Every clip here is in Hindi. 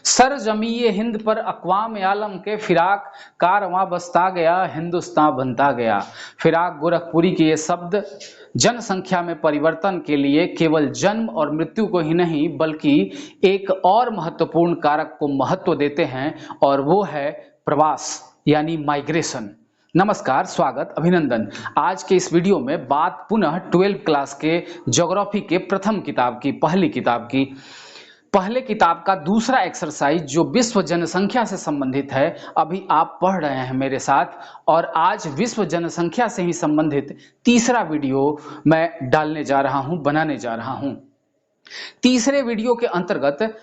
सर जमीए हिंद पर अक़वाम आलम के फिराक कारवां बसता गया, हिंदुस्तान बनता गया। फिराक गोरखपुरी के ये शब्द जनसंख्या में परिवर्तन के लिए केवल जन्म और मृत्यु को ही नहीं बल्कि एक और महत्वपूर्ण कारक को महत्व देते हैं, और वो है प्रवास यानी माइग्रेशन। नमस्कार, स्वागत, अभिनंदन। आज के इस वीडियो में बात पुनः 12th क्लास के ज्योग्राफी के प्रथम किताब की, पहले किताब का दूसरा एक्सरसाइज जो विश्व जनसंख्या से संबंधित है, अभी आप पढ़ रहे हैं मेरे साथ। और आज विश्व जनसंख्या से ही संबंधित तीसरा वीडियो मैं डालने जा रहा हूं, बनाने जा रहा हूं। तीसरे वीडियो के अंतर्गत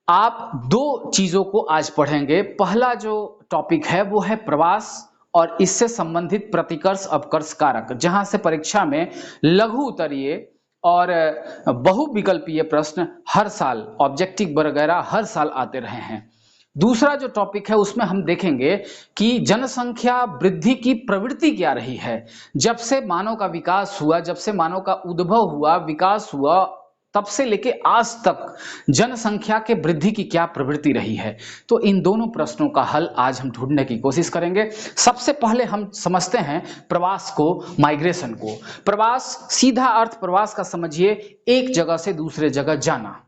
आप दो चीजों को आज पढ़ेंगे। पहला जो टॉपिक है वो है प्रवास और इससे संबंधित प्रतिकर्ष अपकर्ष कारक, जहां से परीक्षा में लघु उत्तरीय और बहुविकल्पीय प्रश्न हर साल, ऑब्जेक्टिव वगैरह हर साल आते रहे हैं। दूसरा जो टॉपिक है उसमें हम देखेंगे कि जनसंख्या वृद्धि की प्रवृत्ति क्या रही है। जब से मानव का विकास हुआ, जब से मानव का उद्भव हुआ, विकास हुआ, तब से लेके आज तक जनसंख्या के वृद्धि की क्या प्रवृत्ति रही है। तो इन दोनों प्रश्नों का हल आज हम ढूंढने की कोशिश करेंगे। सबसे पहले हम समझते हैं प्रवास को, माइग्रेशन को। प्रवास, सीधा अर्थ प्रवास का समझिए एक जगह से दूसरे जगह जाना।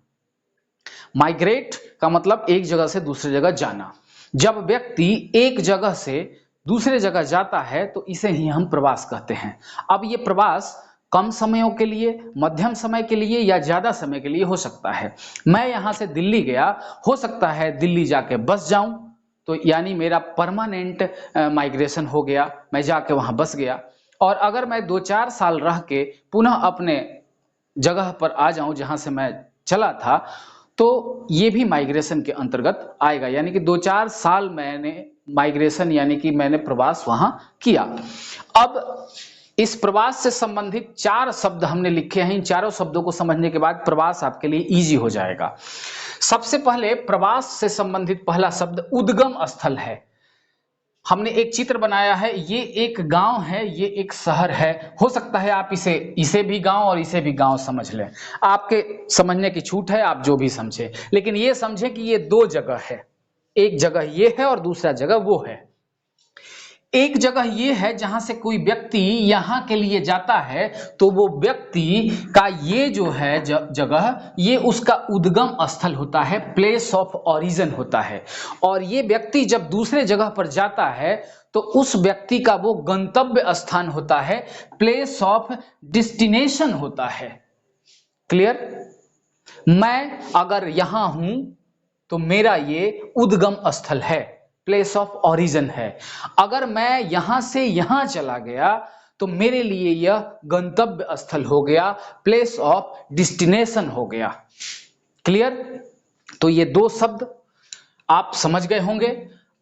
माइग्रेट का मतलब एक जगह से दूसरे जगह जाना। जब व्यक्ति एक जगह से दूसरे जगह जाता है तो इसे ही हम प्रवास कहते हैं। अब ये प्रवास कम समयों के लिए, मध्यम समय के लिए या ज्यादा समय के लिए हो सकता है। मैं यहां से दिल्ली गया, हो सकता है दिल्ली जाके बस जाऊं, तो यानी मेरा परमानेंट माइग्रेशन हो गया, मैं जाके वहां बस गया। और अगर मैं 2-4 साल रह के पुनः अपने जगह पर आ जाऊं जहां से मैं चला था, तो ये भी माइग्रेशन के अंतर्गत आएगा। यानी कि 2-4 साल मैंने माइग्रेशन यानी कि मैंने प्रवास वहां किया। अब इस प्रवास से संबंधित 4 शब्द हमने लिखे हैं। इन चारों शब्दों को समझने के बाद प्रवास आपके लिए इजी हो जाएगा। सबसे पहले प्रवास से संबंधित पहला शब्द उद्गम स्थल है। हमने एक चित्र बनाया है, ये एक गांव है, ये एक शहर है। हो सकता है आप इसे भी गांव और इसे भी गांव समझ लें, आपके समझने की छूट है, आप जो भी समझे। लेकिन ये समझे कि ये दो जगह है, एक जगह ये है और दूसरा जगह वो है। एक जगह ये है जहां से कोई व्यक्ति यहां के लिए जाता है, तो वो व्यक्ति का ये जो है जगह, ये उसका उद्गम स्थल होता है, प्लेस ऑफ ओरिजिन होता है। और ये व्यक्ति जब दूसरे जगह पर जाता है तो उस व्यक्ति का वो गंतव्य स्थान होता है, प्लेस ऑफ डेस्टिनेशन होता है। क्लियर? मैं अगर यहां हूं तो मेरा ये उद्गम स्थल है, प्लेस ऑफ ओरिजिन है। अगर मैं यहां से यहां चला गया तो मेरे लिए यह गंतव्य स्थल हो गया, प्लेस ऑफ डेस्टिनेशन हो गया। क्लियर? तो ये दो शब्द आप समझ गए होंगे।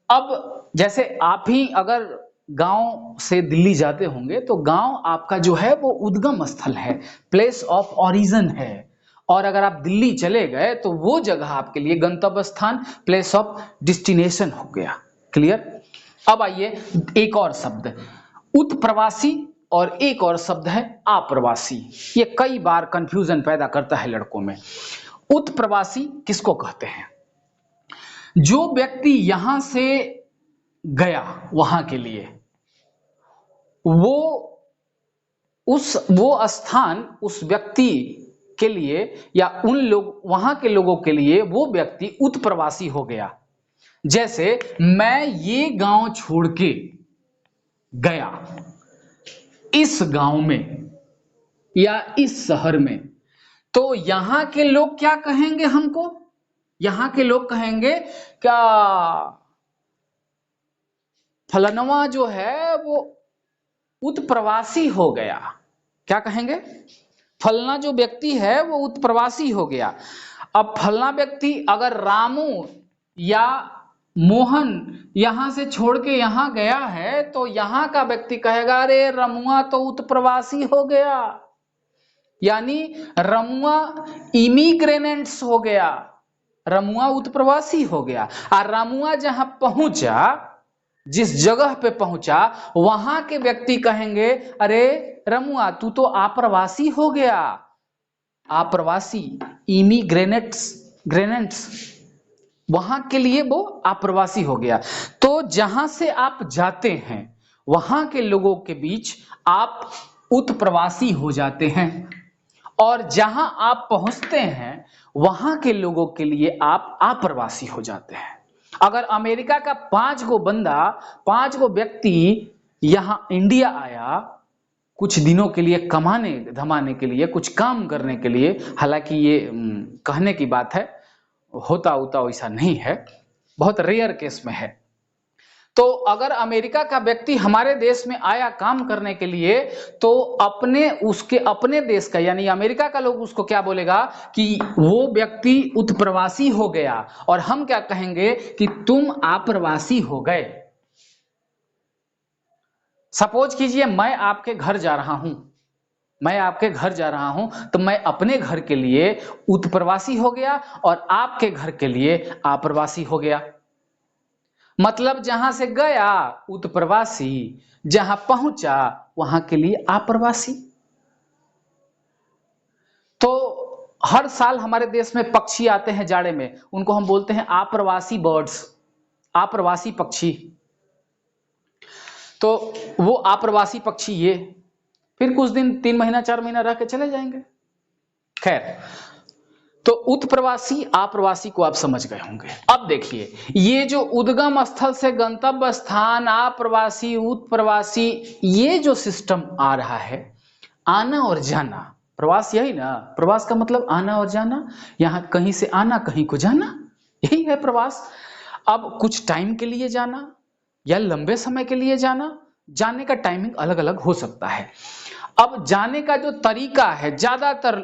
अब जैसे आप ही अगर गांव से दिल्ली जाते होंगे तो गांव आपका जो है वो उद्गम स्थल है, प्लेस ऑफ ओरिजिन है। और अगर आप दिल्ली चले गए तो वो जगह आपके लिए गंतव्य स्थान, प्लेस ऑफ डेस्टिनेशन हो गया। क्लियर? अब आइए एक और शब्द, उत्प्रवासी, और एक और शब्द है आप्रवासी। ये कई बार कंफ्यूजन पैदा करता है लड़कों में। उत्प्रवासी किसको कहते हैं? जो व्यक्ति यहां से गया वहां के लिए, वो स्थान उस व्यक्ति के लिए या उन लोग, वहां के लोगों के लिए वो व्यक्ति उत्प्रवासी हो गया। जैसे मैं ये गांव छोड़ के गया इस गांव में या इस शहर में, तो यहां के लोग क्या कहेंगे हमको? यहां के लोग कहेंगे क्या फलनवा जो है वो उत्प्रवासी हो गया। क्या कहेंगे? फलना जो व्यक्ति है वो उत्प्रवासी हो गया। अब फलना व्यक्ति अगर रामू या मोहन यहां से छोड़ के यहां गया है तो यहां का व्यक्ति कहेगा अरे रमुआ तो उत्प्रवासी हो गया, यानी रमुआ इमिग्रेनेंट्स हो गया, रमुआ उत्प्रवासी हो गया। और रमुआ जहां पहुंचा, जिस जगह पे पहुंचा, वहां के व्यक्ति कहेंगे अरे रमुआ तू तो आप्रवासी हो गया। आप्रवासी, इमिग्रेनेंट्स, वहां के लिए वो आप्रवासी हो गया। तो जहां से आप जाते हैं वहां के लोगों के बीच आप उत्प्रवासी हो जाते हैं, और जहां आप पहुंचते हैं वहां के लोगों के लिए आप आप्रवासी हो जाते हैं। अगर अमेरिका का 5 गो व्यक्ति यहां इंडिया आया कुछ दिनों के लिए, कमाने धमाने के लिए, कुछ काम करने के लिए, हालांकि ये कहने की बात है, होता वैसा नहीं है, बहुत रेयर केस में है। तो अगर अमेरिका का व्यक्ति हमारे देश में आया काम करने के लिए, तो अपने देश का यानी अमेरिका का लोग उसको क्या बोलेगा कि वो व्यक्ति उत्प्रवासी हो गया, और हम क्या कहेंगे कि तुम आप्रवासी हो गए। सपोज कीजिए मैं आपके घर जा रहा हूं, तो मैं अपने घर के लिए उत्प्रवासी हो गया और आपके घर के लिए आप्रवासी हो गया। मतलब जहां से गया उत्प्रवासी, जहां पहुंचा वहां के लिए आप्रवासी। तो हर साल हमारे देश में पक्षी आते हैं जाड़े में, उनको हम बोलते हैं आप्रवासी बर्ड्स, आप्रवासी पक्षी। तो वो आप्रवासी पक्षी ये फिर कुछ दिन 3 महीना 4 महीना रह के चले जाएंगे। खैर, तो उत्प्रवासी आप्रवासी को आप समझ गए होंगे। अब देखिए, ये जो उद्गम स्थल से गंतव्य स्थान, आप्रवासी, उत्प्रवासी, ये जो सिस्टम आ रहा है, आना और जाना, प्रवास यही ना, प्रवास का मतलब आना और जाना, यहां कहीं से आना कहीं को जाना, यही है प्रवास। अब कुछ टाइम के लिए जाना या लंबे समय के लिए जाना, जाने का टाइमिंग अलग अलग हो सकता है। अब जाने का जो तरीका है, ज्यादातर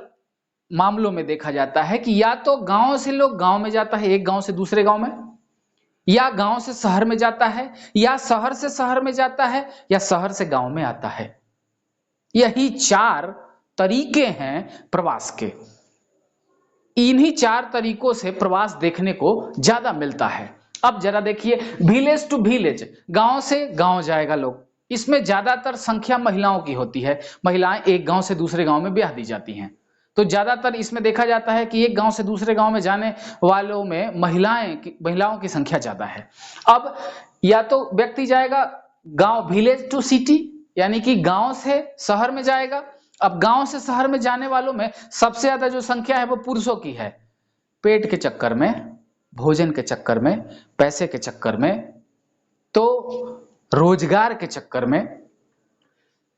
मामलों में देखा जाता है कि या तो गांव से लोग गांव में जाता है, एक गांव से दूसरे गांव में, या गांव से शहर में जाता है, या शहर से शहर में जाता है, या शहर से गांव में आता है। यही 4 तरीके हैं प्रवास के। इन्हीं 4 तरीकों से प्रवास देखने को ज्यादा मिलता है। अब जरा देखिए, विलेज टू विलेज, गांव से गांव जाएगा लोग, इसमें ज्यादातर संख्या महिलाओं की होती है। महिलाएं एक गांव से दूसरे गांव में ब्याह दी जाती हैं, तो ज्यादातर इसमें देखा जाता है कि एक गांव से दूसरे गांव में जाने वालों में महिलाओं की संख्या ज्यादा है। अब या तो व्यक्ति जाएगा गांव, विलेज टू सिटी, यानी कि गांव से शहर में जाएगा। अब गांव से शहर में जाने वालों में सबसे ज्यादा जो संख्या है वो पुरुषों की है। पेट के चक्कर में, भोजन के चक्कर में, पैसे के चक्कर में, तो रोजगार के चक्कर में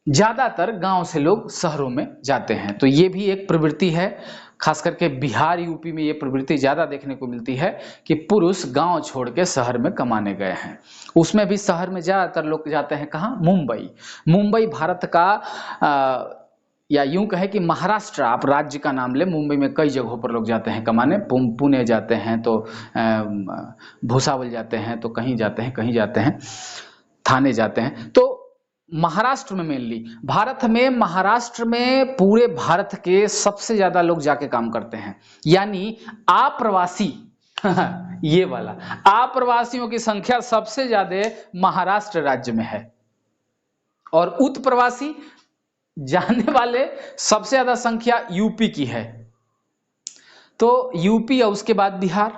ज्यादातर गांव से लोग शहरों में जाते हैं। तो ये भी एक प्रवृत्ति है, खास करके बिहार यूपी में ये प्रवृत्ति ज्यादा देखने को मिलती है कि पुरुष गांव छोड़ के शहर में कमाने गए हैं। उसमें भी शहर में ज्यादातर लोग जाते हैं कहाँ? मुंबई। मुंबई भारत का या यूं कहे कि महाराष्ट्र, आप राज्य का नाम ले, मुंबई में कई जगहों पर लोग जाते हैं कमाने। पुणे जाते हैं, तो भुसावल जाते हैं, तो कहीं जाते हैं, थाने जाते हैं। तो महाराष्ट्र में मेनली, भारत में महाराष्ट्र में पूरे भारत के सबसे ज्यादा लोग जाके काम करते हैं, यानी आप्रवासी ये वाला आप्रवासियों की संख्या सबसे ज्यादा महाराष्ट्र राज्य में है, और उत्प्रवासी जाने वाले सबसे ज्यादा संख्या यूपी की है। तो यूपी और उसके बाद बिहार,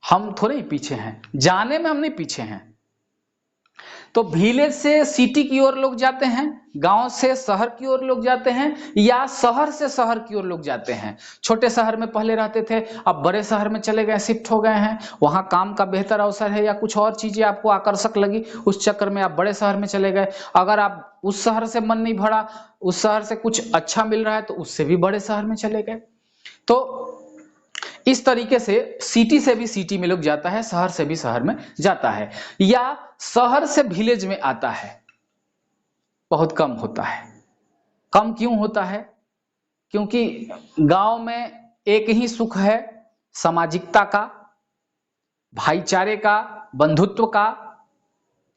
हम थोड़े ही पीछे हैं, जाने में हम नहीं पीछे हैं। तो विलेज से सिटी की ओर लोग जाते हैं, गांव से शहर की ओर लोग जाते हैं, या शहर से शहर की ओर लोग जाते हैं। छोटे शहर में पहले रहते थे, अब बड़े शहर में चले गए, शिफ्ट हो गए हैं, वहां काम का बेहतर अवसर है या कुछ और चीजें आपको आकर्षक लगी, उस चक्कर में आप बड़े शहर में चले गए। अगर आप उस शहर से मन नहीं भरा, उस शहर से कुछ अच्छा मिल रहा है, तो उससे भी बड़े शहर में चले गए। तो इस तरीके से सिटी से भी सिटी में लोग जाता है, शहर से भी शहर में जाता है, या शहर से विलेज में आता है। बहुत कम होता है। कम क्यों होता है? क्योंकि गांव में एक ही सुख है, सामाजिकता का, भाईचारे का, बंधुत्व का,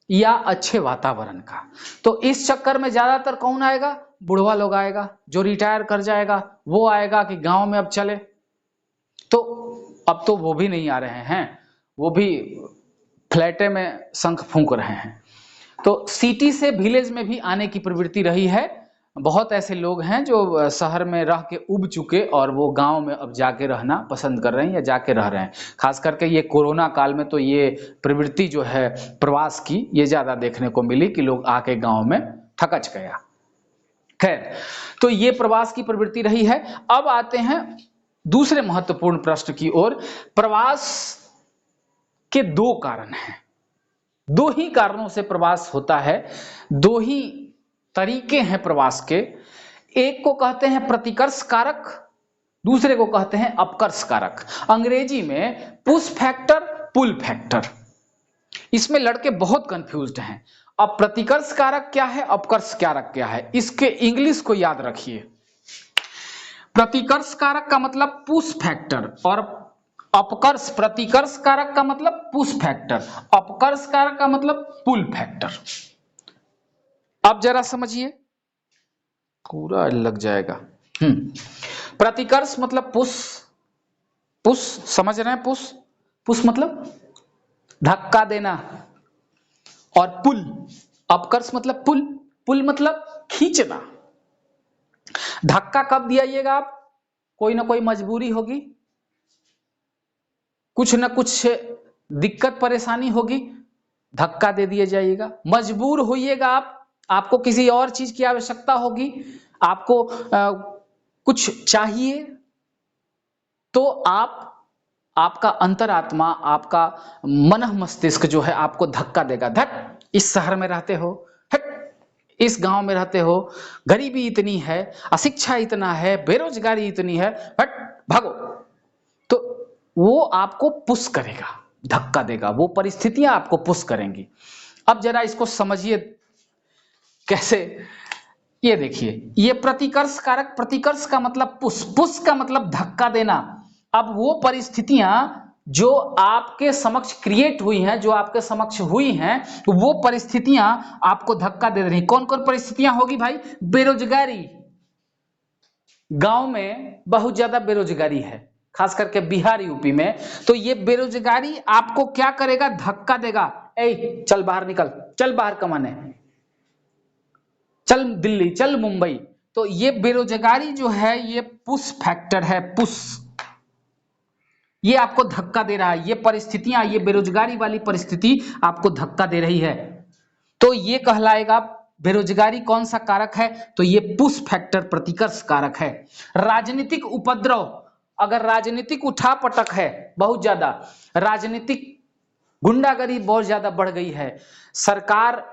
या अच्छे वातावरण का। तो इस चक्कर में ज्यादातर कौन आएगा? बुढ़वा लोग आएगा, जो रिटायर कर जाएगा वो आएगा कि गांव में अब चले। तो अब तो वो भी नहीं आ रहे हैं, वो भी फ्लैटे में शंख फूंक रहे हैं। तो सिटी से विलेज में भी आने की प्रवृत्ति रही है बहुत ऐसे लोग हैं जो शहर में रह के उब चुके और वो गांव में अब जाके रहना पसंद कर रहे हैं या जाके रह रहे हैं। खास करके ये कोरोना काल में तो ये प्रवृत्ति जो है प्रवास की ये ज्यादा देखने को मिली कि लोग आके गांव में ठकच गया। खैर, तो ये प्रवास की प्रवृत्ति रही है। अब आते हैं दूसरे महत्वपूर्ण प्रश्न की ओर। प्रवास के दो कारण हैं, दो ही कारणों से प्रवास होता है, दो ही तरीके हैं प्रवास के। एक को कहते हैं प्रतिकर्ष कारक, दूसरे को कहते हैं अपकर्ष कारक। अंग्रेजी में पुश फैक्टर, पुल फैक्टर। इसमें लड़के बहुत कंफ्यूज्ड हैं। अब प्रतिकर्ष कारक क्या है, अपकर्ष कारक क्या है, इसके इंग्लिश को याद रखिए। प्रतिकर्ष कारक का मतलब पुश फैक्टर और अपकर्ष, प्रतिकर्ष कारक का मतलब पुश फैक्टर, अपकर्ष कारक का मतलब पुल फैक्टर। अब जरा समझिए, पूरा लग जाएगा। प्रतिकर्ष मतलब पुश, पुश समझ रहे हैं, पुश, पुश मतलब धक्का देना, और पुल, अपकर्ष मतलब पुल, पुल मतलब खींचना। धक्का कब दियाइएगा आप, कोई ना कोई मजबूरी होगी, कुछ ना कुछ दिक्कत परेशानी होगी, धक्का दे दिया जाइएगा। मजबूर होइएगा आप, आपको किसी और चीज की आवश्यकता होगी, आपको कुछ चाहिए, तो आपका अंतरात्मा, आपका मन मस्तिष्क जो है आपको धक्का देगा। धक, इस शहर में रहते हो, हट, इस गांव में रहते हो, गरीबी इतनी है, अशिक्षा इतना है, बेरोजगारी इतनी है, हट भागो। तो वो आपको पुश करेगा, धक्का देगा, वो परिस्थितियां आपको पुश करेंगी। अब जरा इसको समझिए कैसे। ये देखिए, ये प्रतिकर्ष कारक, प्रतिकर्ष का मतलब पुश, पुश का मतलब धक्का देना। अब वो परिस्थितियां जो आपके समक्ष क्रिएट हुई हैं, जो आपके समक्ष हुई हैं, वो परिस्थितियां आपको धक्का दे रही। कौन कौन परिस्थितियां होगी भाई? बेरोजगारी, गांव में बहुत ज्यादा बेरोजगारी है, खास करके बिहार यूपी में। तो ये बेरोजगारी आपको क्या करेगा? धक्का देगा। ए चल बाहर निकल, चल बाहर कमाने, चल दिल्ली, चल मुंबई। तो ये बेरोजगारी जो है ये पुश फैक्टर है, पुश, ये आपको धक्का दे रहा है। ये परिस्थितियां, ये बेरोजगारी वाली परिस्थिति आपको धक्का दे रही है, तो ये कहलाएगा बेरोजगारी। कौन सा कारक है? तो ये पुश फैक्टर, प्रतिकर्ष कारक है। राजनीतिक उपद्रव, अगर राजनीतिक उठापटक है बहुत ज्यादा, राजनीतिक गुंडागर्दी बहुत ज्यादा बढ़ गई है, सरकार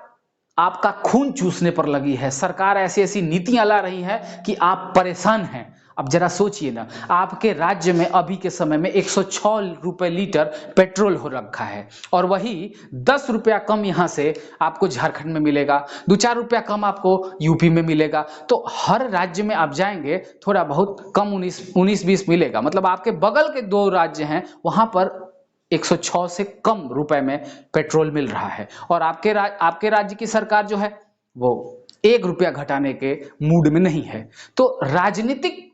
आपका खून चूसने पर लगी है, सरकार ऐसी ऐसी नीतियां ला रही है कि आप परेशान हैं। अब जरा सोचिए ना, आपके राज्य में अभी के समय में 106 रुपए लीटर पेट्रोल हो रखा है, और वही 10 रुपया कम यहां से आपको झारखंड में मिलेगा, 2-4 रुपया कम आपको यूपी में मिलेगा। तो हर राज्य में आप जाएंगे थोड़ा बहुत कम 19-20 मिलेगा। मतलब आपके बगल के 2 राज्य हैं, वहां पर 106 से कम रुपए में पेट्रोल मिल रहा है, और आपके राज्य की सरकार जो है वो 1 रुपया घटाने के मूड में नहीं है। तो राजनीतिक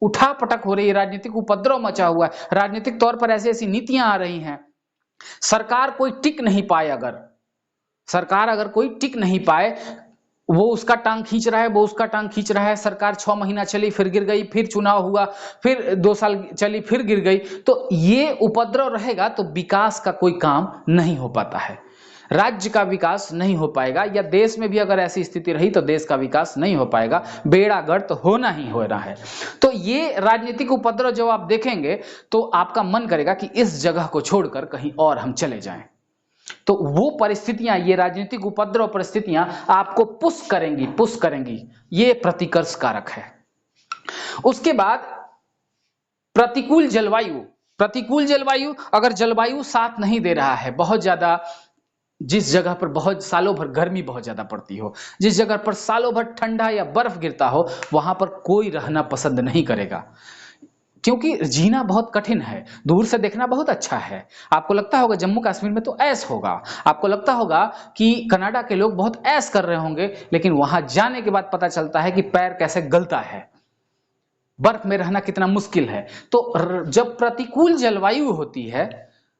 उठापटक हो रही है, राजनीतिक उपद्रव मचा हुआ है, राजनीतिक तौर पर ऐसी ऐसी नीतियां आ रही हैं। सरकार कोई टिक नहीं पाए, अगर सरकार अगर कोई टिक नहीं पाए, वो उसका टांग खींच रहा है, वो उसका टांग खींच रहा है। सरकार 6 महीना चली, फिर गिर गई, फिर चुनाव हुआ, फिर 2 साल चली, फिर गिर गई। तो ये उपद्रव रहेगा तो विकास का कोई काम नहीं हो पाता है, राज्य का विकास नहीं हो पाएगा, या देश में भी अगर ऐसी स्थिति रही तो देश का विकास नहीं हो पाएगा, बेड़ा गर्क होना ही हो रहा है। तो ये राजनीतिक उपद्रव जब आप देखेंगे तो आपका मन करेगा कि इस जगह को छोड़कर कहीं और हम चले जाएं। तो वो परिस्थितियां, ये राजनीतिक उपद्रव परिस्थितियां आपको पुश करेंगी, पुश करेंगी। ये प्रतिकर्ष कारक है। उसके बाद प्रतिकूल जलवायु, प्रतिकूल जलवायु, अगर जलवायु साथ नहीं दे रहा है, बहुत ज्यादा, जिस जगह पर बहुत सालों भर गर्मी बहुत ज्यादा पड़ती हो, जिस जगह पर सालों भर ठंडा या बर्फ गिरता हो, वहां पर कोई रहना पसंद नहीं करेगा, क्योंकि जीना बहुत कठिन है। दूर से देखना बहुत अच्छा है, आपको लगता होगा जम्मू कश्मीर में तो ऐश होगा, आपको लगता होगा कि कनाडा के लोग बहुत ऐश कर रहे होंगे, लेकिन वहां जाने के बाद पता चलता है कि पैर कैसे गलता है, बर्फ में रहना कितना मुश्किल है। तो जब प्रतिकूल जलवायु होती है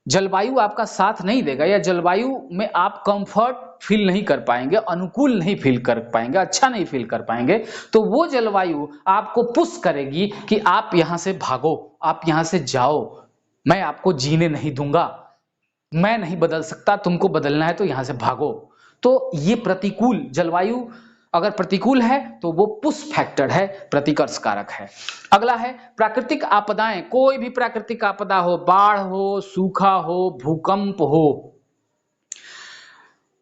जलवायु आपका साथ नहीं देगा या जलवायु में आप कंफर्ट फील नहीं कर पाएंगे, अनुकूल नहीं फील कर पाएंगे, अच्छा नहीं फील कर पाएंगे, तो वो जलवायु आपको पुश करेगी कि आप यहां से भागो, आप यहां से जाओ, मैं आपको जीने नहीं दूंगा, मैं नहीं बदल सकता, तुमको बदलना है तो यहां से भागो। तो ये प्रतिकूल जलवायु अगर प्रतिकूल है तो वो पुश फैक्टर है, प्रतिकर्ष कारक है। अगला है प्राकृतिक आपदाएं। कोई भी प्राकृतिक आपदा हो, बाढ़ हो, सूखा हो, भूकंप हो,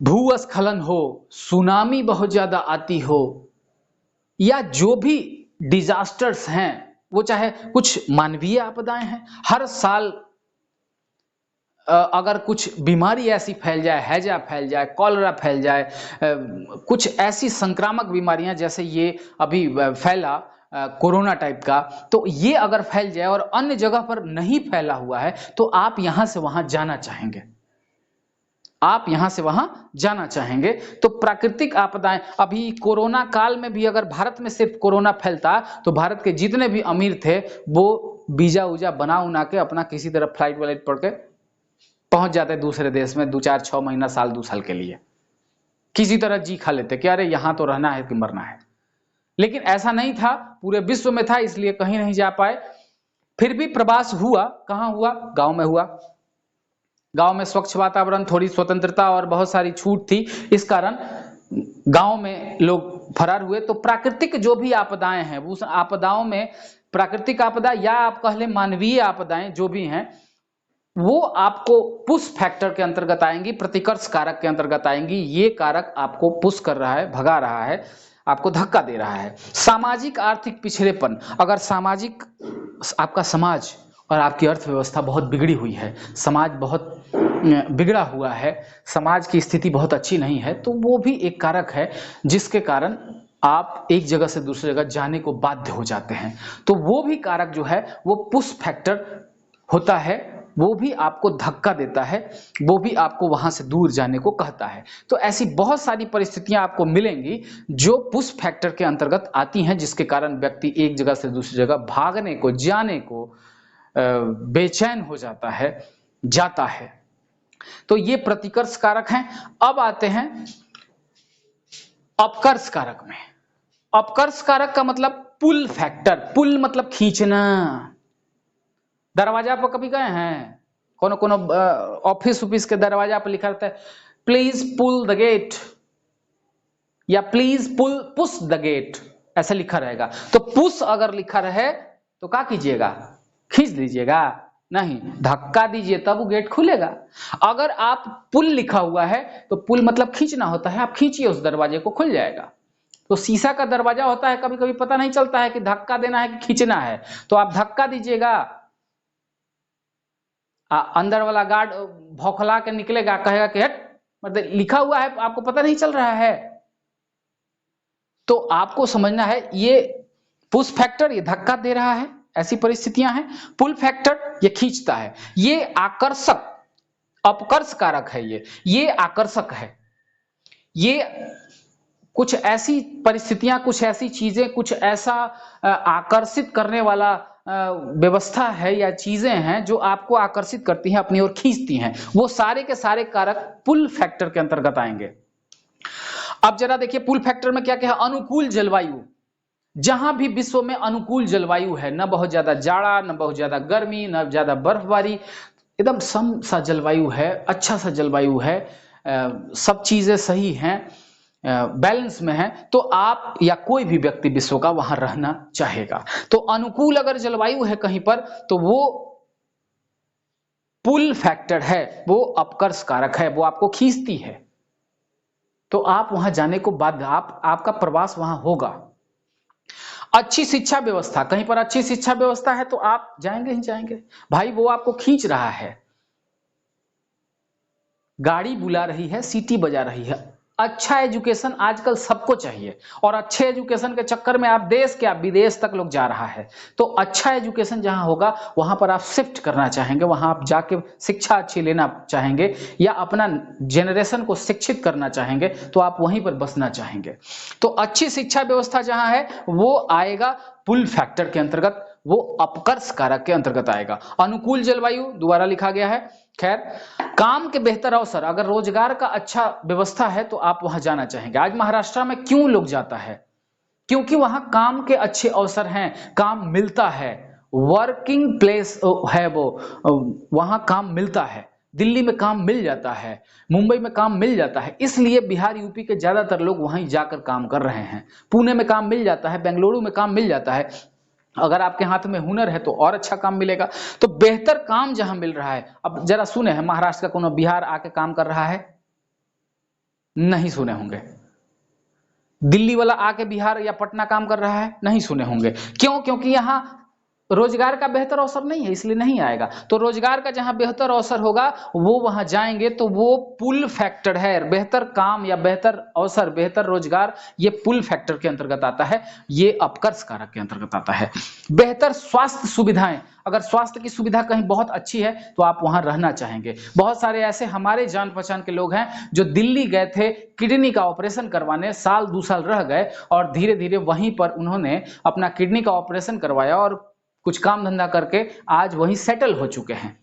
भूस्खलन हो, सुनामी बहुत ज्यादा आती हो, या जो भी डिजास्टर्स हैं, वो चाहे कुछ मानवीय आपदाएं हैं, हर साल अगर कुछ बीमारी ऐसी फैल जाए, हैजा फैल जाए, कॉलरा फैल जाए, कुछ ऐसी संक्रामक बीमारियां जैसे ये अभी फैला कोरोना टाइप का, तो ये अगर फैल जाए और अन्य जगह पर नहीं फैला हुआ है तो आप यहां से वहां जाना चाहेंगे, आप यहां से वहां जाना चाहेंगे। तो प्राकृतिक आपदाएं, अभी कोरोना काल में भी अगर भारत में सिर्फ कोरोना फैलता तो भारत के जितने भी अमीर थे वो वीजा उजा बना उना के अपना किसी तरह फ्लाइट वाइट पड़ के पहुंच जाते दूसरे देश में 2-4-6 महीना, साल 2 साल के लिए, किसी तरह जी खा लेते कि अरे यहां तो रहना है कि मरना है। लेकिन ऐसा नहीं था, पूरे विश्व में था, इसलिए कहीं नहीं जा पाए। फिर भी प्रवास हुआ, कहां हुआ? गांव में हुआ। गांव में स्वच्छ वातावरण, थोड़ी स्वतंत्रता और बहुत सारी छूट थी, इस कारण गांव में लोग फरार हुए। तो प्राकृतिक जो भी आपदाएं हैं, उस आपदाओं में प्राकृतिक आपदा या आप कह लें मानवीय आपदाएं जो भी हैं, वो आपको पुश फैक्टर के अंतर्गत आएंगी, प्रतिकर्ष कारक के अंतर्गत आएंगी। ये कारक आपको पुश कर रहा है, भगा रहा है, आपको धक्का दे रहा है। सामाजिक आर्थिक पिछड़ेपन, अगर सामाजिक आपका समाज और आपकी अर्थव्यवस्था बहुत बिगड़ी हुई है, समाज बहुत बिगड़ा हुआ है, समाज की स्थिति बहुत अच्छी नहीं है, तो वो भी एक कारक है जिसके कारण आप एक जगह से दूसरी जगह जाने को बाध्य हो जाते हैं। तो वो भी कारक जो है वो पुश फैक्टर होता है, वो भी आपको धक्का देता है, वो भी आपको वहां से दूर जाने को कहता है। तो ऐसी बहुत सारी परिस्थितियां आपको मिलेंगी जो पुश फैक्टर के अंतर्गत आती हैं, जिसके कारण व्यक्ति एक जगह से दूसरी जगह भागने को, जाने को बेचैन हो जाता है, जाता है। तो ये प्रतिकर्ष कारक हैं। अब आते हैं अपकर्ष कारक में। अपकर्ष कारक का मतलब पुल फैक्टर। पुल मतलब खींचना। दरवाजा पर कभी गए हैं? कोनो कोनो ऑफिस के दरवाजा पर लिखा रहता है प्लीज पुल द गेट या प्लीज पुश द गेट, ऐसा लिखा रहेगा। तो पुश अगर लिखा रहे तो क्या कीजिएगा? खींच दीजिएगा? नहीं, धक्का दीजिए तब वो गेट खुलेगा। अगर आप पुल लिखा हुआ है तो पुल मतलब खींचना होता है, आप खींचिए उस दरवाजे को, खुल जाएगा। तो शीशा का दरवाजा होता है, कभी कभी पता नहीं चलता है कि धक्का देना है कि खींचना है, तो आप धक्का दीजिएगा, अंदर वाला गार्ड भौखला के निकलेगा, कहेगा कि हट, मतलब लिखा हुआ है आपको पता नहीं चल रहा है। तो आपको समझना है ये पुश फैक्टर, ये धक्का दे रहा है, ऐसी परिस्थितियां हैं। पुल फैक्टर ये खींचता है। ये आकर्षक, अपकर्ष कारक है, ये आकर्षक है। ये कुछ ऐसी परिस्थितियां, कुछ ऐसी चीजें, कुछ ऐसा आकर्षित करने वाला व्यवस्था है या चीजें हैं जो आपको आकर्षित करती हैं, अपनी ओर खींचती हैं। वो सारे के सारे कारक पुल फैक्टर के अंतर्गत आएंगे। अब जरा देखिए पुल फैक्टर में क्या क्या है। अनुकूल जलवायु, जहां भी विश्व में अनुकूल जलवायु है, न बहुत ज्यादा जाड़ा, न बहुत ज्यादा गर्मी, न ज्यादा बर्फबारी, एकदम सम सा जलवायु है, अच्छा सा जलवायु है, सब चीजें सही हैं, बैलेंस में है, तो आप या कोई भी व्यक्ति विश्व का वहां रहना चाहेगा। तो अनुकूल अगर जलवायु है कहीं पर तो वो पुल फैक्टर है, वो अपकर्ष कारक है, वो आपको खींचती है, तो आप वहां जाने को बाध्य, आपका प्रवास वहां होगा। अच्छी शिक्षा व्यवस्था, कहीं पर अच्छी शिक्षा व्यवस्था है तो आप जाएंगे ही जाएंगे भाई, वो आपको खींच रहा है, गाड़ी बुला रही है, सीटी बजा रही है। अच्छा एजुकेशन आजकल सबको चाहिए, और अच्छे एजुकेशन के चक्कर में आप देश क्या विदेश तक लोग जा रहा है। तो अच्छा एजुकेशन जहां होगा वहां पर आप शिफ्ट करना चाहेंगे, वहां आप जाके शिक्षा अच्छी लेना चाहेंगे या अपना जनरेशन को शिक्षित करना चाहेंगे, तो आप वहीं पर बसना चाहेंगे। तो अच्छी शिक्षा व्यवस्था जहां है वो आएगा पुल फैक्टर के अंतर्गत, वो अपकर्ष कारक के अंतर्गत आएगा। अनुकूल जलवायु दोबारा लिखा गया है, खैर, काम के बेहतर अवसर, अगर रोजगार का अच्छा व्यवस्था है तो आप वहां जाना चाहेंगे। आज महाराष्ट्र में क्यों लोग जाता है? क्योंकि वहां काम के अच्छे अवसर हैं, काम मिलता है, वर्किंग प्लेस है वो, वहां काम मिलता है। दिल्ली में काम मिल जाता है, मुंबई में काम मिल जाता है, इसलिए बिहार यूपी के ज्यादातर लोग वहीं जाकर काम कर रहे हैं। पुणे में काम मिल जाता है, बेंगलुरु में काम मिल जाता है। अगर आपके हाथ में हुनर है तो और अच्छा काम मिलेगा। तो बेहतर काम जहां मिल रहा है, अब जरा सुने हैं, महाराष्ट्र का कोनो बिहार आके काम कर रहा है? नहीं सुने होंगे। दिल्ली वाला आके बिहार या पटना काम कर रहा है? नहीं सुने होंगे। क्यों? क्योंकि यहां रोजगार का बेहतर अवसर नहीं है, इसलिए नहीं आएगा। तो रोजगार का जहां बेहतर अवसर होगा वो वहां जाएंगे, तो वो पुल फैक्टर है। बेहतर काम या बेहतर अवसर, बेहतर रोजगार, ये पुल फैक्टर के अंतर्गत आता है, ये अपकर्ष कारक के अंतर्गत आता है। बेहतर स्वास्थ्य सुविधाएं, अगर स्वास्थ्य की सुविधा कहीं बहुत अच्छी है तो आप वहां रहना चाहेंगे। बहुत सारे ऐसे हमारे जान पहचान के लोग हैं जो दिल्ली गए थे किडनी का ऑपरेशन करवाने, साल 2 साल रह गए और धीरे धीरे वहीं पर उन्होंने अपना किडनी का ऑपरेशन करवाया और कुछ काम धंधा करके आज वहीं सेटल हो चुके हैं।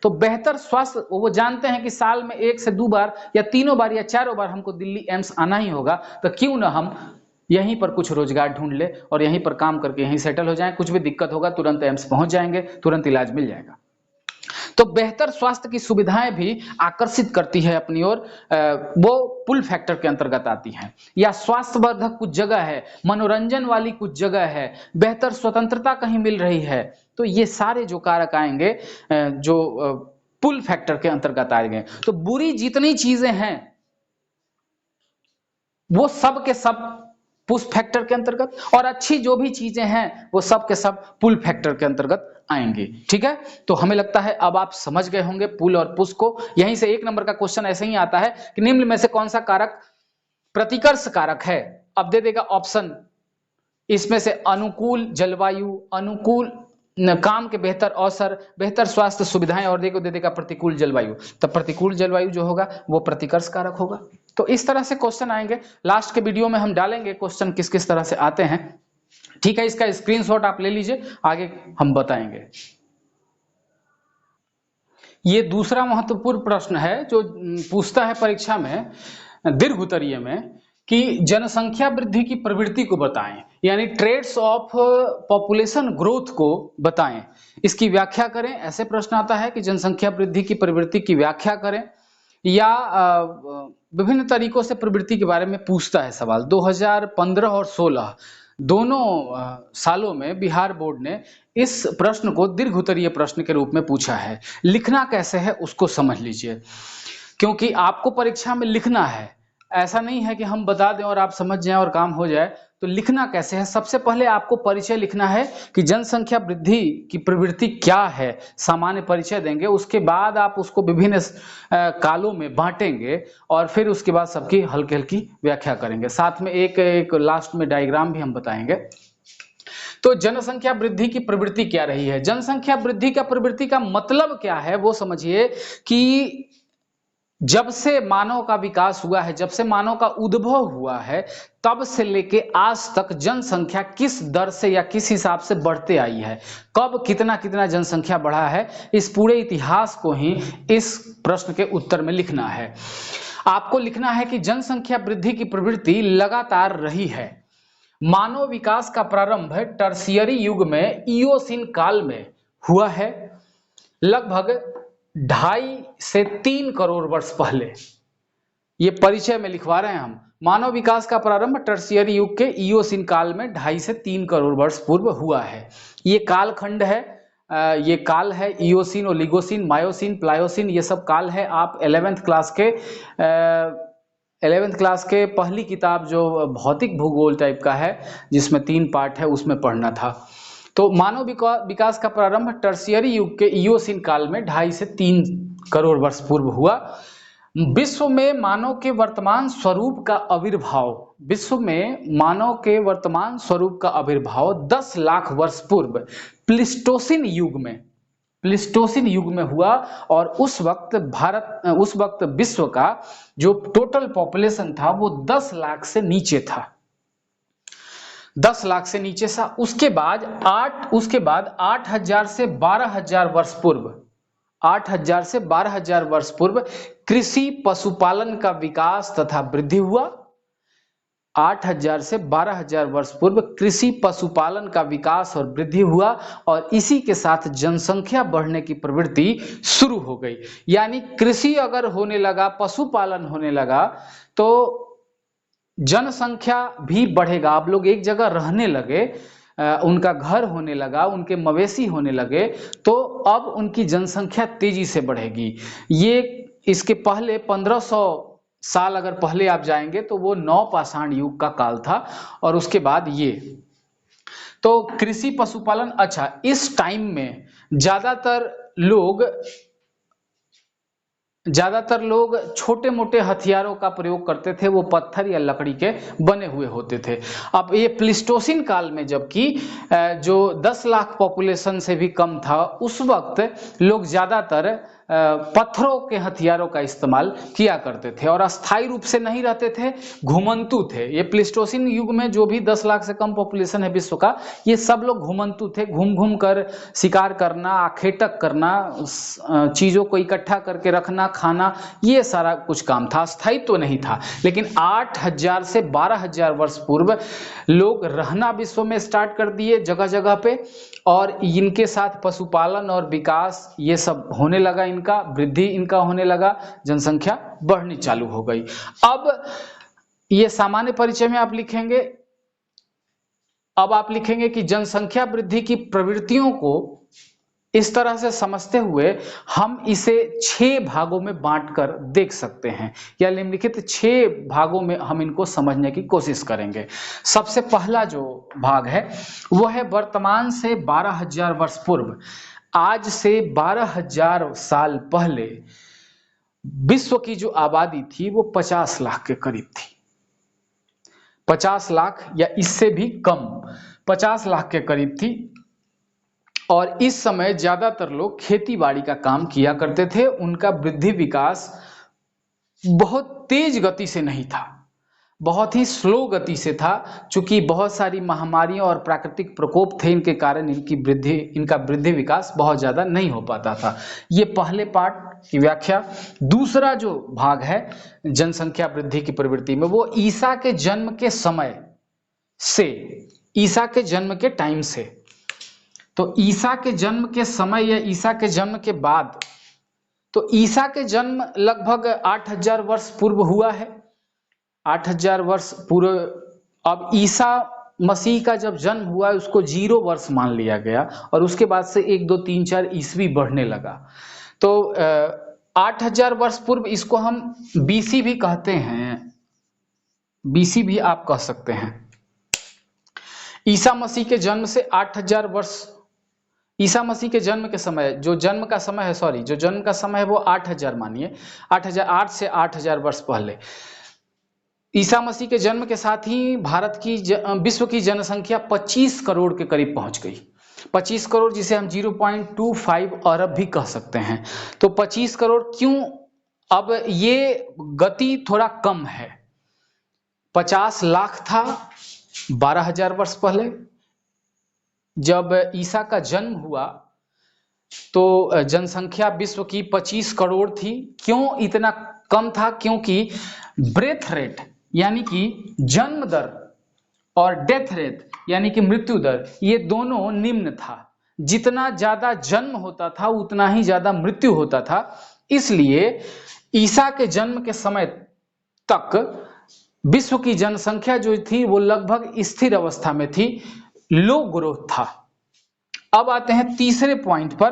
तो बेहतर स्वास्थ्य, वो जानते हैं कि साल में 1 से 2 बार या 3 बार या 4 बार हमको दिल्ली एम्स आना ही होगा, तो क्यों ना हम यहीं पर कुछ रोजगार ढूंढ ले और यहीं पर काम करके यहीं सेटल हो जाएं। कुछ भी दिक्कत होगा तुरंत एम्स पहुंच जाएंगे, तुरंत इलाज मिल जाएगा। तो बेहतर स्वास्थ्य की सुविधाएं भी आकर्षित करती है अपनी ओर, वो पुल फैक्टर के अंतर्गत आती हैं। या स्वास्थ्यवर्धक कुछ जगह है, मनोरंजन वाली कुछ जगह है, बेहतर स्वतंत्रता कहीं मिल रही है, तो ये सारे जो कारक आएंगे जो पुल फैक्टर के अंतर्गत आएंगे। तो बुरी जितनी चीजें हैं वो सब के सब पुश फैक्टर के अंतर्गत, और अच्छी जो भी चीजें हैं वो सब के सब पुल फैक्टर के अंतर्गत आएंगे। ठीक है, तो हमें लगता है अब आप समझ गए होंगे पुल और पुश को। यहीं से 1 नंबर का क्वेश्चन ऐसे ही आता है कि निम्न में से कौन सा कारक प्रतिकर्ष कारक है? अब दे देगा ऑप्शन, इसमें से अनुकूल जलवायु, अनुकूल काम के बेहतर अवसर, बेहतर स्वास्थ्य सुविधाएं, और देखो दे देगा प्रतिकूल जलवायु। तब प्रतिकूल जलवायु जो होगा वो प्रतिकर्ष कारक होगा। तो इस तरह से क्वेश्चन आएंगे। लास्ट के वीडियो में हम डालेंगे क्वेश्चन किस किस तरह से आते हैं। ठीक है, इसका स्क्रीनशॉट आप ले लीजिए, आगे हम बताएंगे। ये दूसरा महत्वपूर्ण प्रश्न है जो पूछता है परीक्षा में, दीर्घ उत्तरीय में, कि जनसंख्या वृद्धि की प्रवृत्ति को बताएं, यानी ट्रेड्स ऑफ पॉपुलेशन ग्रोथ को बताएं, इसकी व्याख्या करें। ऐसे प्रश्न आता है कि जनसंख्या वृद्धि की प्रवृत्ति की व्याख्या करें, या विभिन्न तरीकों से प्रवृत्ति के बारे में पूछता है सवाल। 2015 और 16 दोनों सालों में बिहार बोर्ड ने इस प्रश्न को दीर्घ उत्तरीय प्रश्न के रूप में पूछा है। लिखना कैसे है उसको समझ लीजिए, क्योंकि आपको परीक्षा में लिखना है, ऐसा नहीं है कि हम बता दें और आप समझ जाएं और काम हो जाए। तो लिखना कैसे है, सबसे पहले आपको परिचय लिखना है कि जनसंख्या वृद्धि की प्रवृत्ति क्या है, सामान्य परिचय देंगे। उसके बाद आप उसको विभिन्न कालों में बांटेंगे और फिर उसके बाद सबकी हल्की हल्की व्याख्या करेंगे। साथ में एक लास्ट में डायग्राम भी हम बताएंगे। तो जनसंख्या वृद्धि की प्रवृत्ति क्या रही है, जनसंख्या वृद्धि का प्रवृत्ति का मतलब क्या है वो समझिए कि जब से मानव का विकास हुआ है, जब से मानव का उद्भव हुआ है, तब से लेके आज तक जनसंख्या किस दर से या किस हिसाब से बढ़ते आई है, कब कितना कितना जनसंख्या बढ़ा है, इस पूरे इतिहास को ही इस प्रश्न के उत्तर में लिखना है। आपको लिखना है कि जनसंख्या वृद्धि की प्रवृत्ति लगातार रही है। मानव विकास का प्रारंभ टर्शियरी युग में इयोसीन काल में हुआ है, लगभग 2.5 से 3 करोड़ वर्ष पहले। ये परिचय में लिखवा रहे हैं हम। मानव विकास का प्रारंभ टर्शियरी युग के इयोसीन काल में 2.5 से 3 करोड़ वर्ष पूर्व हुआ है। ये कालखंड है, ये काल है इयोसीन, ओलिगोसीन, मायोसीन, प्लायोसीन, ये सब काल है। आप 11th क्लास के पहली किताब जो भौतिक भूगोल टाइप का है जिसमें 3 पार्ट है उसमें पढ़ना था। तो मानव विकास का प्रारंभ टर्शियरी युग के इयोसीन काल में 2.5 से 3 करोड़ वर्ष पूर्व हुआ। विश्व में मानव के वर्तमान स्वरूप का आविर्भाव, विश्व में मानव के वर्तमान स्वरूप का आविर्भाव 10 लाख वर्ष पूर्व प्लीस्टोसिन युग में हुआ। और उस वक्त विश्व का जो टोटल पॉपुलेशन था वो 10 लाख से नीचे था, 10 लाख से नीचे था। उसके बाद 8,000 से 12,000 वर्ष पूर्व 8,000 से 12,000 वर्ष पूर्व कृषि पशुपालन का विकास तथा वृद्धि हुआ। 8,000 से 12,000 वर्ष पूर्व कृषि पशुपालन का विकास और वृद्धि हुआ और इसी के साथ जनसंख्या बढ़ने की प्रवृत्ति शुरू हो गई। यानी कृषि अगर होने लगा, पशुपालन होने लगा तो जनसंख्या भी बढ़ेगा। आप लोग एक जगह रहने लगे, उनका घर होने लगा, उनके मवेशी होने लगे, तो अब उनकी जनसंख्या तेजी से बढ़ेगी। ये इसके पहले 1500 साल अगर पहले आप जाएंगे तो वो नवपाषाण युग का काल था और उसके बाद ये तो कृषि पशुपालन। अच्छा, इस टाइम में ज्यादातर लोग छोटे मोटे हथियारों का प्रयोग करते थे, वो पत्थर या लकड़ी के बने हुए होते थे। अब ये प्लीस्टोसिन काल में, जबकि जो 10 लाख पॉपुलेशन से भी कम था, उस वक्त लोग ज्यादातर पत्थरों के हथियारों का इस्तेमाल किया करते थे और अस्थायी रूप से नहीं रहते थे, घुमंतु थे। ये प्लीस्टोसिन युग में जो भी 10 लाख से कम पॉपुलेशन है विश्व का, ये सब लोग घुमंतु थे। घूम घूम कर शिकार करना, आखेटक करना, चीजों को इकट्ठा करके रखना, खाना, ये सारा कुछ काम था, स्थायित्व तो नहीं था। लेकिन 8,000 से 12,000 वर्ष पूर्व लोग रहना विश्व में स्टार्ट कर दिए जगह जगह पे, और इनके साथ पशुपालन और विकास ये सब होने लगा, इनका वृद्धि इनका होने लगा, जनसंख्या बढ़नी चालू हो गई। अब ये सामान्य परिचय में आप लिखेंगे, अब आप लिखेंगे कि जनसंख्या वृद्धि की प्रवृत्तियों को इस तरह से समझते हुए हम इसे 6 भागों में बांटकर देख सकते हैं, या निम्नलिखित 6 भागों में हम इनको समझने की कोशिश करेंगे। सबसे पहला जो भाग है वह है वर्तमान से 12,000 वर्ष पूर्व। आज से 12,000 साल पहले विश्व की जो आबादी थी वो 50 लाख के करीब थी। 50 लाख या इससे भी कम, 50 लाख के करीब थी। और इस समय ज्यादातर लोग खेती बाड़ी का काम किया करते थे। उनका वृद्धि विकास बहुत तेज गति से नहीं था, बहुत ही स्लो गति से था, क्योंकि बहुत सारी महामारियां और प्राकृतिक प्रकोप थे, इनके कारण इनका वृद्धि विकास बहुत ज्यादा नहीं हो पाता था। ये पहले पार्ट की व्याख्या। दूसरा जो भाग है जनसंख्या वृद्धि की प्रवृत्ति में, वो ईसा के जन्म के समय से, ईसा के जन्म के टाइम से, तो ईसा के जन्म के समय या ईसा के जन्म के बाद, तो ईसा के जन्म लगभग 8,000 वर्ष पूर्व हुआ है, 8,000 वर्ष पूर्व। अब ईसा मसीह का जब जन्म हुआ उसको 0 वर्ष मान लिया गया और उसके बाद से 1, 2, 3, 4 ईस्वी बढ़ने लगा। तो 8,000 वर्ष पूर्व, इसको हम बीसी भी कहते हैं, बीसी भी आप कह सकते हैं। ईसा मसीह के जन्म से 8,000 वर्ष, ईसा मसीह के जन्म के समय, जो जन्म का समय है, जो जन्म का समय है वो 8,000 मानिए, 8,008 से 8,000 वर्ष पहले। ईसा मसीह के जन्म के साथ ही भारत की विश्व की जनसंख्या 25 करोड़ के करीब पहुंच गई। 25 करोड़, जिसे हम 0.25 अरब भी कह सकते हैं। तो 25 करोड़ क्यों? अब ये गति थोड़ा कम है। 50 लाख था 12,000 वर्ष पहले जब ईसा का जन्म हुआ, तो जनसंख्या विश्व की 25 करोड़ थी। क्यों इतना कम था? क्योंकि ब्रेथ रेट यानी कि जन्म दर और डेथ रेट यानी कि मृत्यु दर, ये दोनों निम्न था। जितना ज्यादा जन्म होता था उतना ही ज्यादा मृत्यु होता था। इसलिए ईसा के जन्म के समय तक विश्व की जनसंख्या जो थी वो लगभग स्थिर अवस्था में थी, लो ग्रोथ था। अब आते हैं तीसरे पॉइंट पर।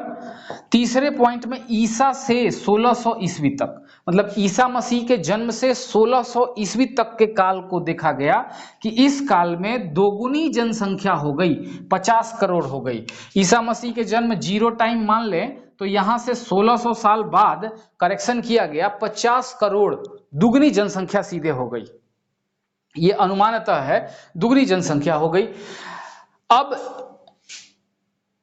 तीसरे पॉइंट में ईसा से 1600 ईस्वी तक, मतलब ईसा मसीह के जन्म से 1600 ईस्वी तक के काल को देखा गया कि इस काल में दोगुनी जनसंख्या हो गई, 50 करोड़ हो गई। ईसा मसीह के जन्म 0 टाइम मान लें तो यहां से 1600 साल बाद करेक्शन किया गया, 50 करोड़ दुगनी जनसंख्या सीधे हो गई। ये अनुमानतः है, दुगनी जनसंख्या हो गई। अब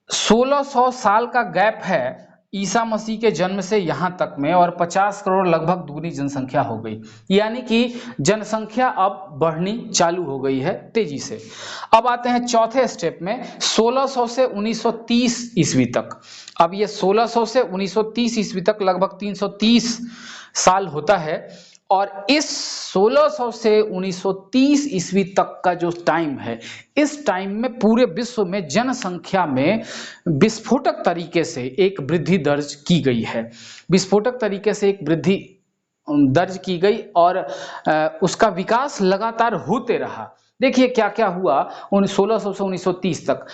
1600 साल का गैप है ईसा मसीह के जन्म से यहां तक में और 50 करोड़ लगभग दुगनी जनसंख्या हो गई, यानी कि जनसंख्या अब बढ़नी चालू हो गई है तेजी से। अब आते हैं चौथे स्टेप में 1600 से 1930 ईस्वी तक। अब ये 1600 से 1930 ईस्वी तक लगभग 330 साल होता है, और इस 1600 से 1930 ईस्वी तक का जो टाइम है, इस टाइम में पूरे विश्व में जनसंख्या में विस्फोटक तरीके से एक वृद्धि दर्ज की गई है। विस्फोटक तरीके से एक वृद्धि दर्ज की गई और उसका विकास लगातार होते रहा। देखिए क्या क्या हुआ 1600 से 1930 तक।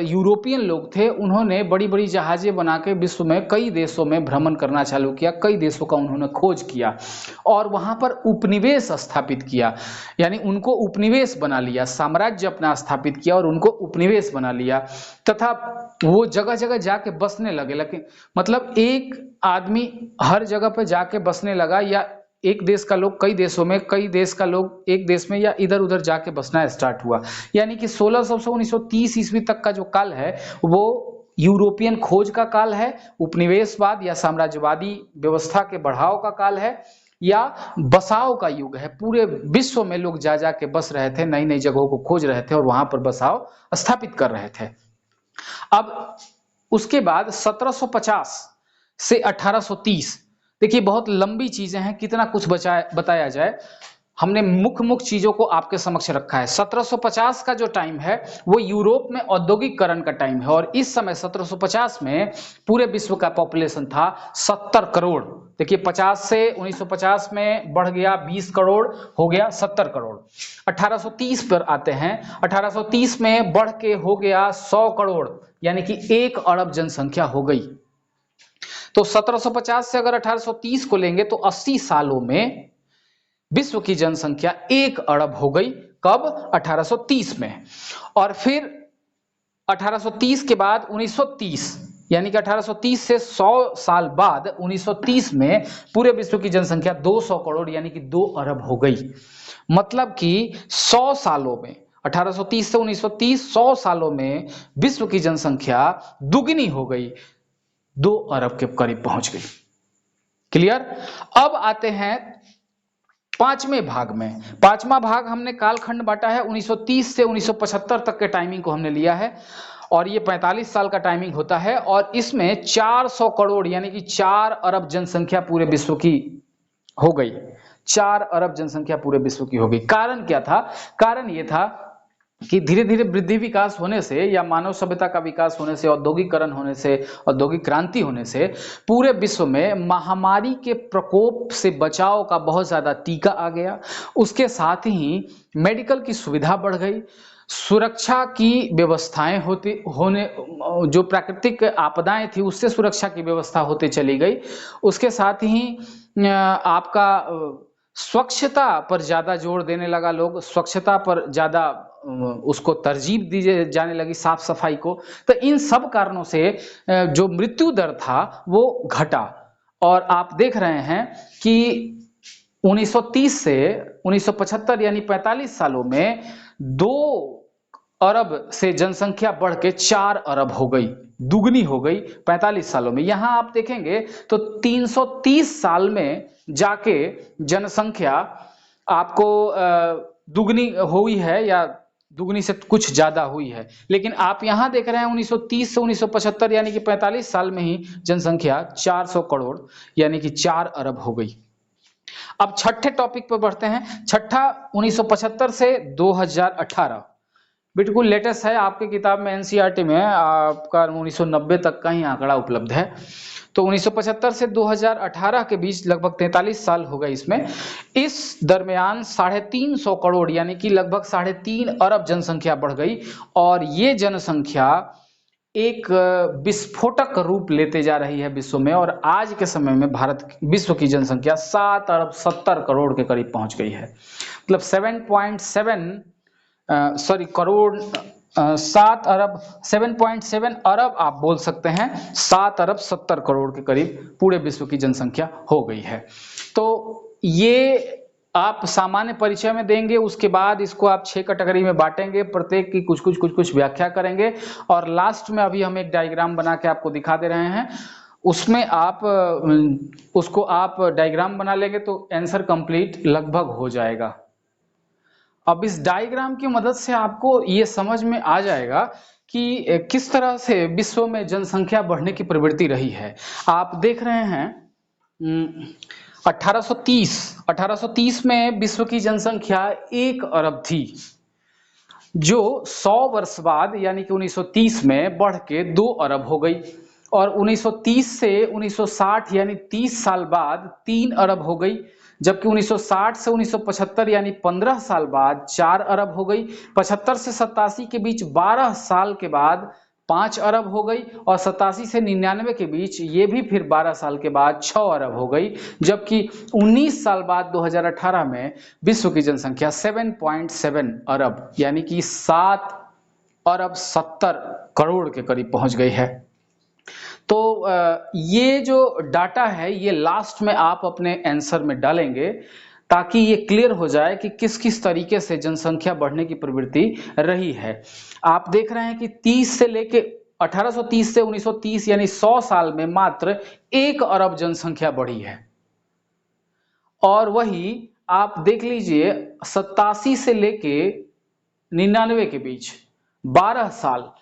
यूरोपियन लोग थे, उन्होंने बड़ी बड़ी जहाजें बना के विश्व में कई देशों में भ्रमण करना चालू किया, कई देशों का उन्होंने खोज किया और वहां पर उपनिवेश स्थापित किया, यानी उनको उपनिवेश बना लिया, साम्राज्य अपना स्थापित किया और उनको उपनिवेश बना लिया, तथा वो जगह जगह जाके बसने लगे। लेकिन मतलब एक आदमी हर जगह पर जाके बसने लगा, या एक देश का लोग कई देशों में, कई देश का लोग एक देश में, या इधर उधर जाके बसना स्टार्ट हुआ। यानी कि 1600 से 1930 ईस्वी तक का जो काल है वो यूरोपियन खोज का काल है, उपनिवेशवाद या साम्राज्यवादी व्यवस्था के बढ़ाव का काल है, या बसाव का युग है। पूरे विश्व में लोग जा जा के बस रहे थे, नई नई जगहों को खोज रहे थे और वहां पर बसाव स्थापित कर रहे थे। अब उसके बाद 1750 से 1830, देखिए बहुत लंबी चीजें हैं, कितना कुछ बताया जाए। हमने मुख्य चीजों को आपके समक्ष रखा है। 1750 का जो टाइम है वो यूरोप में औद्योगिकरण का टाइम है, और इस समय 1750 में पूरे विश्व का पॉपुलेशन था 70 करोड़। देखिए 50 से 1950 में बढ़ गया 20 करोड़, हो गया 70 करोड़। 1830 पर आते हैं, 1830 में बढ़ के हो गया 100 करोड़, यानी कि 1 अरब जनसंख्या हो गई। तो 1750 से अगर 1830 को लेंगे तो 80 सालों में विश्व की जनसंख्या 1 अरब हो गई। कब? 1830 में। और फिर 1830 के बाद 1930, यानी कि 1830 से 100 साल बाद 1930 में पूरे विश्व की जनसंख्या 200 करोड़ यानी कि 2 अरब हो गई। मतलब कि 100 सालों में, 1830 से 1930, 100 सालों में विश्व की जनसंख्या दुगनी हो गई, 2 अरब के करीब पहुंच गई। क्लियर? अब आते हैं पांचवें भाग में। पांचवा भाग हमने कालखंड बांटा है, 1930 से 1975 तक के टाइमिंग को हमने लिया है, और ये 45 साल का टाइमिंग होता है, और इसमें 400 करोड़ यानी कि 4 अरब जनसंख्या पूरे विश्व की हो गई। 4 अरब जनसंख्या पूरे विश्व की हो गई। कारण क्या था? कारण ये था कि धीरे धीरे वृद्धि विकास होने से, या मानव सभ्यता का विकास होने से, औद्योगिकरण होने से, औद्योगिक क्रांति होने से पूरे विश्व में महामारी के प्रकोप से बचाव का बहुत ज्यादा टीका आ गया। उसके साथ ही मेडिकल की सुविधा बढ़ गई, सुरक्षा की व्यवस्थाएं जो प्राकृतिक आपदाएं थी उससे सुरक्षा की व्यवस्था होते चली गई। उसके साथ ही आपका स्वच्छता पर ज्यादा जोर देने लगा, लोग स्वच्छता पर ज्यादा उसको तरजीह दी जाने लगी, साफ सफाई को। तो इन सब कारणों से जो मृत्यु दर था वो घटा, और आप देख रहे हैं कि 1930 से 1975 यानी 45 सालों में 2 अरब से जनसंख्या बढ़ के 4 अरब हो गई, दुगनी हो गई 45 सालों में। यहां आप देखेंगे तो 330 साल में जाके जनसंख्या आपको दुगनी हुई है, या दुगनी से कुछ ज्यादा हुई है। लेकिन आप यहां देख रहे हैं 1930 से 1975 यानी कि 45 साल में ही जनसंख्या 400 करोड़ यानी कि 4 अरब हो गई। अब छठे टॉपिक पर बढ़ते हैं। छठा 1975 से 2018, बिल्कुल लेटेस्ट है। आपकी किताब में एनसीईआरटी में आपका 1990 तक का ही आंकड़ा उपलब्ध है। तो 1975 से 2018 के बीच लगभग 43 साल हो गए इसमें। इस दरमियान 350 करोड़ यानी कि लगभग 3.5 अरब जनसंख्या बढ़ गई, और ये जनसंख्या एक विस्फोटक रूप लेते जा रही है विश्व में, और आज के समय में विश्व की जनसंख्या 7 अरब 70 करोड़ के करीब पहुंच गई है। मतलब 7.7 अरब आप बोल सकते हैं, 7 अरब 70 करोड़ के करीब पूरे विश्व की जनसंख्या हो गई है। तो ये आप सामान्य परिचय में देंगे, उसके बाद इसको आप 6 कैटेगरी में बांटेंगे, प्रत्येक की कुछ कुछ व्याख्या करेंगे और लास्ट में अभी हम एक डायग्राम बना के आपको दिखा दे रहे हैं, उसमें आप उसको आप डायग्राम बना लेंगे तो आंसर कंप्लीट लगभग हो जाएगा। अब इस डायग्राम की मदद से आपको ये समझ में आ जाएगा कि किस तरह से विश्व में जनसंख्या बढ़ने की प्रवृत्ति रही है। आप देख रहे हैं 1830 में विश्व की जनसंख्या 1 अरब थी, जो 100 वर्ष बाद यानी कि 1930 में बढ़ के 2 अरब हो गई और 1930 से 1960 यानी 30 साल बाद 3 अरब हो गई, जबकि 1960 से 1975 यानी 15 साल बाद 4 अरब हो गई। 75 से 87 के बीच 12 साल के बाद 5 अरब हो गई और 87 से 99 के बीच ये भी फिर 12 साल के बाद 6 अरब हो गई, जबकि 19 साल बाद 2018 में विश्व की जनसंख्या 7.7 अरब यानी कि 7 अरब 70 करोड़ के करीब पहुंच गई है। तो ये जो डाटा है ये लास्ट में आप अपने आंसर में डालेंगे ताकि ये क्लियर हो जाए कि किस किस तरीके से जनसंख्या बढ़ने की प्रवृत्ति रही है। आप देख रहे हैं कि 30 से लेके 1830 से 1930 यानी 100 साल में मात्र 1 अरब जनसंख्या बढ़ी है, और वही आप देख लीजिए 87 से लेके 99 के बीच 12 साल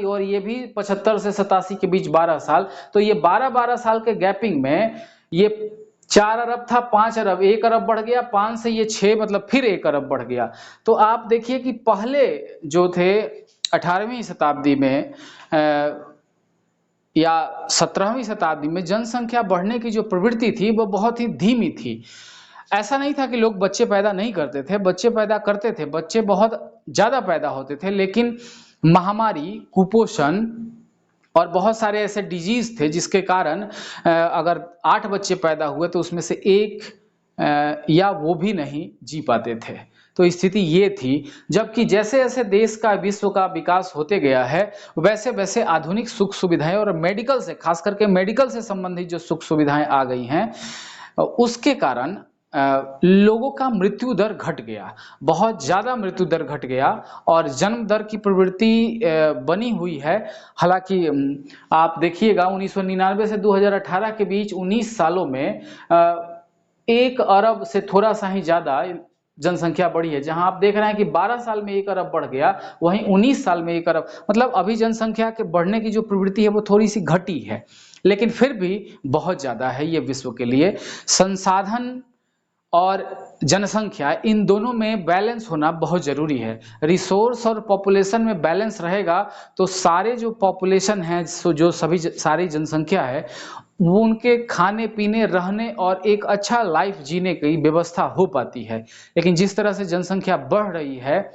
और ये भी 75 से 87 के बीच 12 साल, तो ये 12 साल के गैपिंग में ये 4 अरब था, 5 अरब, 1 अरब बढ़ गया, 5 से ये 6 मतलब फिर 1 अरब बढ़ गया। तो आप देखिए कि पहले जो थे 18वीं शताब्दी में या 17वीं शताब्दी में जनसंख्या बढ़ने की जो प्रवृत्ति थी वो बहुत ही धीमी थी। ऐसा नहीं था कि लोग बच्चे पैदा नहीं करते थे, बच्चे पैदा करते थे, बच्चे बहुत ज्यादा पैदा होते थे, लेकिन महामारी, कुपोषण और बहुत सारे ऐसे डिजीज थे जिसके कारण अगर 8 बच्चे पैदा हुए तो उसमें से 1 या वो भी नहीं जी पाते थे। तो स्थिति ये थी, जबकि जैसे जैसे देश का, विश्व का विकास होते गया है वैसे वैसे आधुनिक सुख सुविधाएं और मेडिकल से, खास करके मेडिकल से संबंधित जो सुख सुविधाएं आ गई हैं, उसके कारण लोगों का मृत्यु दर घट गया, बहुत ज्यादा मृत्यु दर घट गया और जन्म दर की प्रवृत्ति बनी हुई है। हालांकि आप देखिएगा 1999 से 2018 के बीच 19 सालों में 1 अरब से थोड़ा सा ही ज्यादा जनसंख्या बढ़ी है। जहां आप देख रहे हैं कि 12 साल में 1 अरब बढ़ गया, वहीं 19 साल में 1 अरब, मतलब अभी जनसंख्या के बढ़ने की जो प्रवृत्ति है वो थोड़ी सी घटी है, लेकिन फिर भी बहुत ज्यादा है। ये विश्व के लिए संसाधन और जनसंख्या, इन दोनों में बैलेंस होना बहुत जरूरी है। रिसोर्स और पॉपुलेशन में बैलेंस रहेगा तो सारे जो पॉपुलेशन है, जो सभी सारी जनसंख्या है, वो उनके खाने पीने, रहने और एक अच्छा लाइफ जीने की व्यवस्था हो पाती है। लेकिन जिस तरह से जनसंख्या बढ़ रही है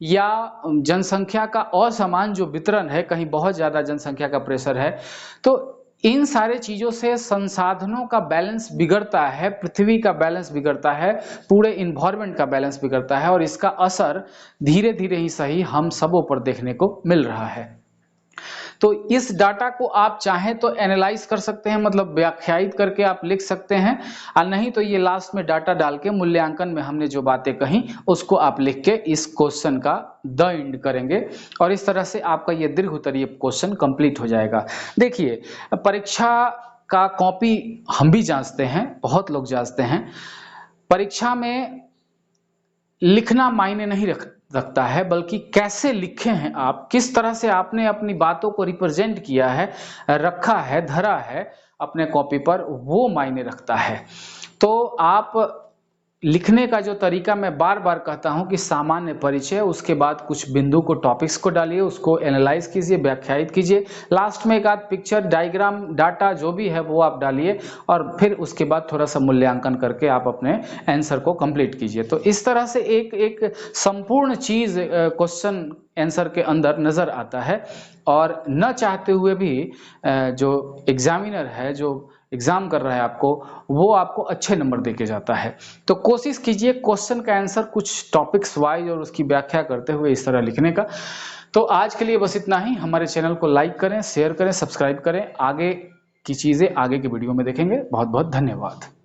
या जनसंख्या का असमान जो वितरण है, कहीं बहुत ज्यादा जनसंख्या का प्रेशर है, तो इन सारे चीजों से संसाधनों का बैलेंस बिगड़ता है, पृथ्वी का बैलेंस बिगड़ता है, पूरे इन्वायरमेंट का बैलेंस बिगड़ता है और इसका असर धीरे धीरे ही सही हम सबों पर देखने को मिल रहा है। तो इस डाटा को आप चाहें तो एनालाइज कर सकते हैं, मतलब व्याख्यायित करके आप लिख सकते हैं, और नहीं तो ये लास्ट में डाटा डाल के मूल्यांकन में हमने जो बातें कही उसको आप लिख के इस क्वेश्चन का द एंड करेंगे और इस तरह से आपका ये दीर्घ उत्तरीय क्वेश्चन कंप्लीट हो जाएगा। देखिए, परीक्षा का कॉपी हम भी जांचते हैं, बहुत लोग जांचते हैं। परीक्षा में लिखना मायने नहीं रखता है, बल्कि कैसे लिखे हैं आप, किस तरह से आपने अपनी बातों को रिप्रेजेंट किया है, रखा है, धरा है अपने कॉपी पर, वो मायने रखता है। तो आप लिखने का जो तरीका, मैं बार बार कहता हूं कि सामान्य परिचय, उसके बाद कुछ बिंदु को, टॉपिक्स को डालिए, उसको एनालाइज कीजिए, व्याख्यायित कीजिए, लास्ट में एक आध पिक्चर, डायग्राम, डाटा जो भी है वो आप डालिए और फिर उसके बाद थोड़ा सा मूल्यांकन करके आप अपने आंसर को कंप्लीट कीजिए। तो इस तरह से एक एक संपूर्ण चीज क्वेश्चन आंसर के अंदर नजर आता है और न चाहते हुए भी जो एग्जामिनर है, जो एग्जाम कर रहा है आपको, वो आपको अच्छे नंबर देके जाता है। तो कोशिश कीजिए क्वेश्चन का आंसर कुछ टॉपिक्स वाइज और उसकी व्याख्या करते हुए इस तरह लिखने का। तो आज के लिए बस इतना ही। हमारे चैनल को लाइक करें, शेयर करें, सब्सक्राइब करें। आगे की चीजें आगे के वीडियो में देखेंगे। बहुत बहुत धन्यवाद।